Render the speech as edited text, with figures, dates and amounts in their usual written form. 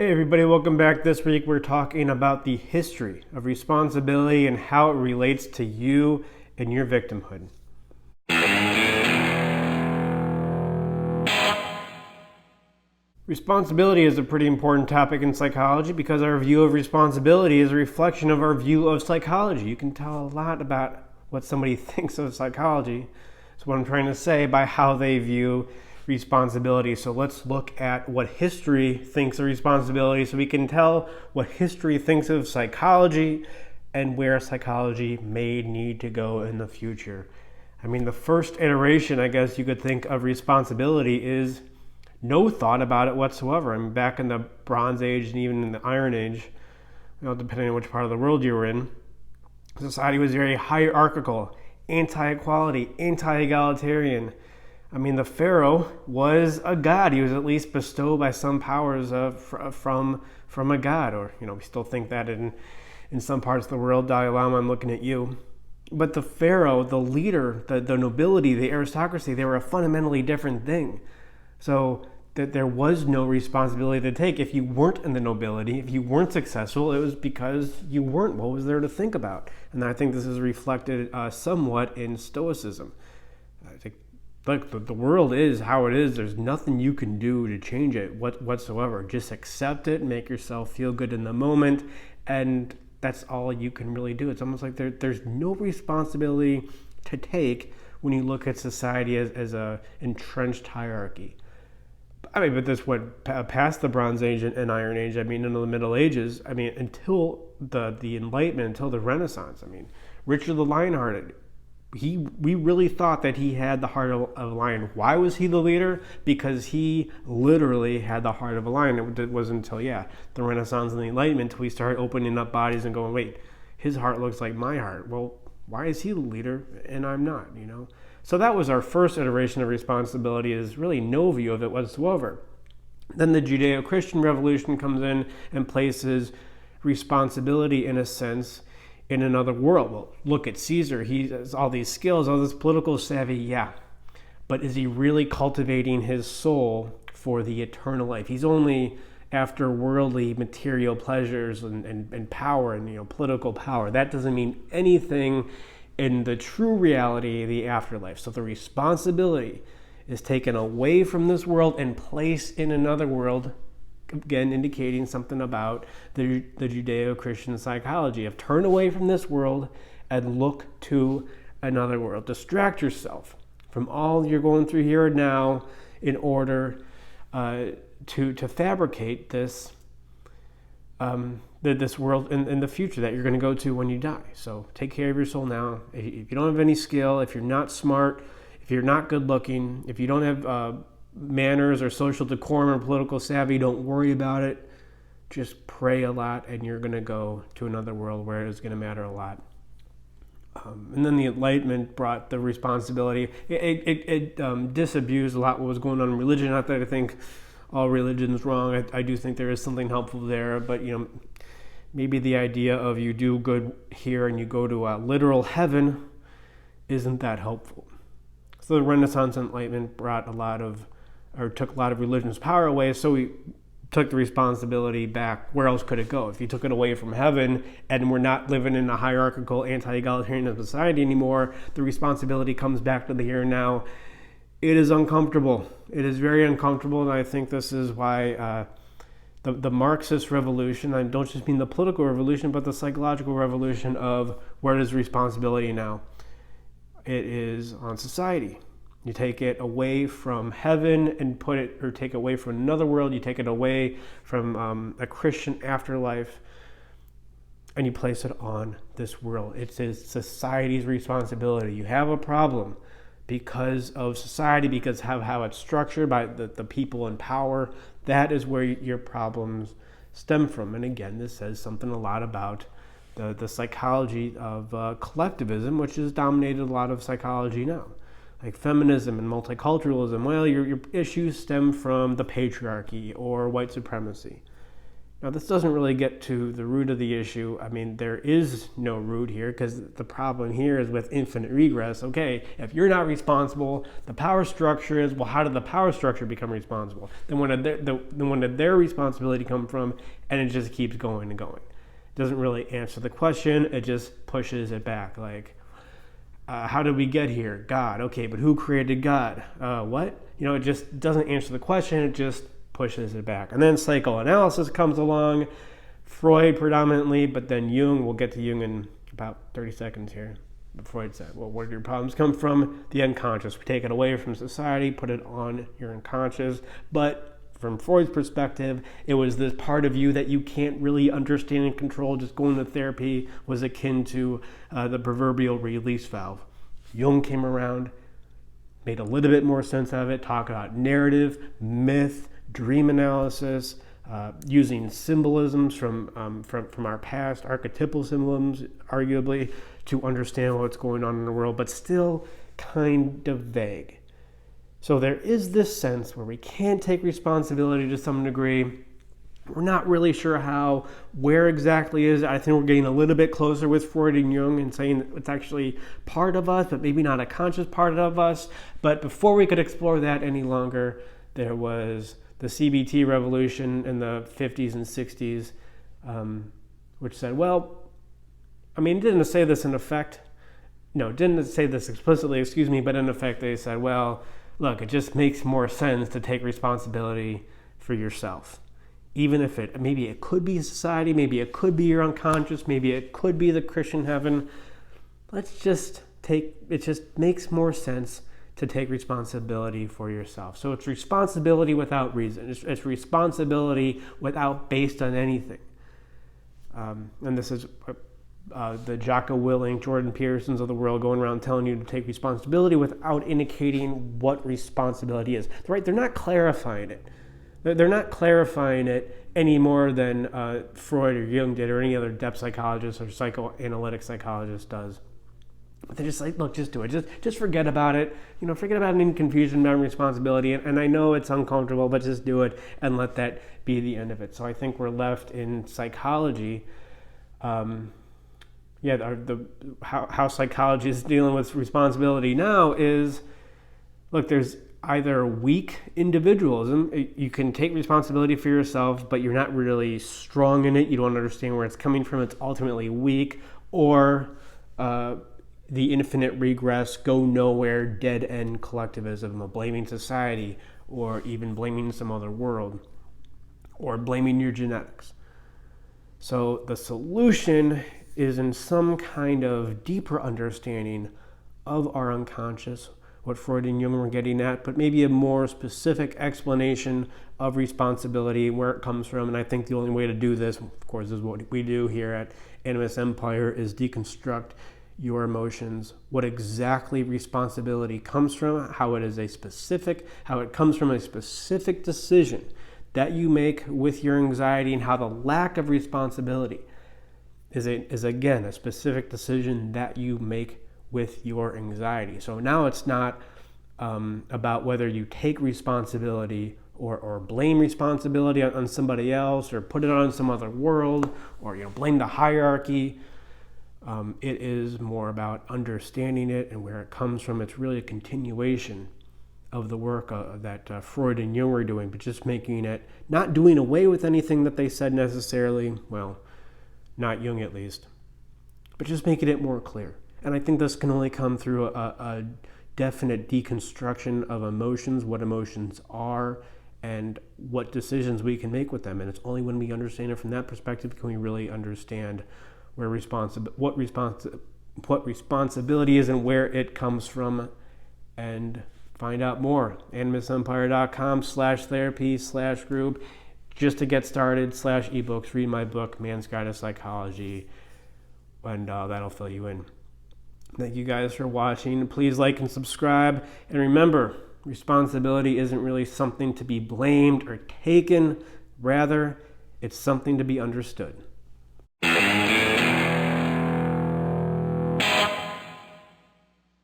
Hey everybody, welcome back. This week we're talking about the history of responsibility and how it relates to you and your victimhood. Responsibility is a pretty important topic in psychology because our view of responsibility is a reflection of our view of psychology. You can tell a lot about what somebody thinks of psychology. That's what I'm trying to say by how they view responsibility. So let's look at what history thinks of responsibility so we can tell what history thinks of psychology and where psychology may need to go in the future. I mean, the first iteration, I guess you could think of responsibility is no thought about it whatsoever. I mean, back in the Bronze Age and even in the Iron Age, depending on which part of the world you were in, society was very hierarchical, anti-equality, anti-egalitarian. I mean, the pharaoh was a god. He was at least bestowed by some powers from a god. Or, we still think that in some parts of the world. Dalai Lama, I'm looking at you. But the pharaoh, the leader, the nobility, the aristocracy, they were a fundamentally different thing. So that there was no responsibility to take. If you weren't in the nobility, if you weren't successful, it was because you weren't. What was there to think about? And I think this is reflected somewhat in Stoicism. I think, look, the world is how it is. There's nothing you can do to change it whatsoever. Just accept it, make yourself feel good in the moment, and that's all you can really do. It's almost like there's no responsibility to take when you look at society as a entrenched hierarchy. I mean, but this went past the Bronze Age and Iron Age. I mean, into the Middle Ages. I mean, until the Enlightenment, until the Renaissance. I mean, Richard the Lionhearted. We really thought that he had the heart of a lion. Why was he the leader? Because he literally had the heart of a lion. It wasn't until, the Renaissance and the Enlightenment until we started opening up bodies and going, wait, his heart looks like my heart. Well, why is he the leader and I'm not, So that was our first iteration of responsibility, is really no view of it whatsoever. Then the Judeo-Christian revolution comes in and places responsibility, in a sense, in another world. Well, look at Caesar. He has all these skills, all this political savvy, but is he really cultivating his soul for the eternal life? He's only after worldly material pleasures and power and political power. That doesn't mean anything in the true reality of the afterlife. So the responsibility is taken away from this world and placed in another world, again indicating something about the Judeo-Christian psychology of turn away from this world and look to another world. Distract yourself from all you're going through here and now in order to fabricate this this world in the future that you're going to go to when you die. So take care of your soul now. If you don't have any skill, if you're not smart, if you're not good looking, if you don't have manners or social decorum or political savvy, don't worry about it. Just pray a lot and you're going to go to another world where it's going to matter a lot. And then the Enlightenment brought the responsibility. It disabused a lot what was going on in religion. Not that I think all religion is wrong. I do think there is something helpful there, but maybe the idea of you do good here and you go to a literal heaven isn't that helpful. So the Renaissance and Enlightenment took a lot of religion's power away, so we took the responsibility back. Where else could it go? If you took it away from heaven and we're not living in a hierarchical, anti-egalitarian society anymore, the responsibility comes back to the here and now. It is uncomfortable. It is very uncomfortable, and I think this is why the Marxist revolution, I don't just mean the political revolution, but the psychological revolution of where is responsibility now? It is on society. You take it away from heaven and take it away from another world. You take it away from a Christian afterlife and you place it on this world. It is society's responsibility. You have a problem because of society, because of how it's structured by the people in power. That is where your problems stem from. And again, this says something a lot about the psychology of collectivism, which has dominated a lot of psychology now. Like feminism and multiculturalism, well, your issues stem from the patriarchy or white supremacy. Now, this doesn't really get to the root of the issue. I mean, there is no root here because the problem here is with infinite regress. Okay, if you're not responsible, the power structure is, well, how did the power structure become responsible? Then when did their responsibility come from? And it just keeps going and going. It doesn't really answer the question. It just pushes it back. Like, how did we get here? God. Okay, but who created God? What? It just doesn't answer the question. It just pushes it back. And then psychoanalysis comes along, Freud predominantly, but then Jung. We'll get to Jung in about 30 seconds here. But Freud said, well, where do your problems come from? The unconscious. We take it away from society, put it on your unconscious. But from Freud's perspective, it was this part of you that you can't really understand and control. Just going to therapy was akin to the proverbial release valve. Jung came around, made a little bit more sense of it, talk about narrative, myth, dream analysis, using symbolisms from our past, archetypal symbolisms, arguably, to understand what's going on in the world, but still kind of vague. So there is this sense where we can't take responsibility to some degree. We're not really sure how, where exactly is it. I think we're getting a little bit closer with Freud and Jung and saying that it's actually part of us, but maybe not a conscious part of us. But before we could explore that any longer, there was the CBT revolution in the 50s and 60s, which said, well, I mean, it didn't say this in effect. No, it didn't say this explicitly, but in effect they said, well, look, it just makes more sense to take responsibility for yourself. Even if maybe it could be society, maybe it could be your unconscious, maybe it could be the Christian heaven. It just makes more sense to take responsibility for yourself. So it's responsibility without reason. It's responsibility without based on anything. And this is the Jocko Willink, Jordan Petersons of the world going around telling you to take responsibility without indicating what responsibility is. Right? They're not clarifying it. They're not clarifying it any more than Freud or Jung did or any other depth psychologist or psychoanalytic psychologist does. But they're just like, look, just do it. Just forget about it. Forget about any confusion about responsibility. And I know it's uncomfortable, but just do it and let that be the end of it. So I think we're left in psychology. How psychology is dealing with responsibility now is, look, there's either weak individualism. You can take responsibility for yourself, but you're not really strong in it. You don't understand where it's coming from. It's ultimately weak. Or the infinite regress, go nowhere, dead end collectivism of blaming society, or even blaming some other world, or blaming your genetics. So the solution is in some kind of deeper understanding of our unconscious, what Freud and Jung were getting at, but maybe a more specific explanation of responsibility, where it comes from. And I think the only way to do this, of course, is what we do here at Animus Empire, is deconstruct your emotions, what exactly responsibility comes from, how it comes from a specific decision that you make with your anxiety, and how the lack of responsibility is again a specific decision that you make with your anxiety. So now it's not about whether you take responsibility or blame responsibility on somebody else, or put it on some other world, or blame the hierarchy. It is more about understanding it and where it comes from. It's really a continuation of the work that Freud and Jung were doing, but just making it, not doing away with anything that they said necessarily, well, not Jung at least, but just making it more clear. And I think this can only come through a definite deconstruction of emotions, what emotions are, and what decisions we can make with them. And it's only when we understand it from that perspective can we really understand where what responsibility is and where it comes from, and find out more. animusempire.com/therapy/group, just to get started, /ebooks, read my book, Man's Guide to Psychology, and that'll fill you in. Thank you guys for watching. Please like and subscribe. And remember, responsibility isn't really something to be blamed or taken. Rather, it's something to be understood.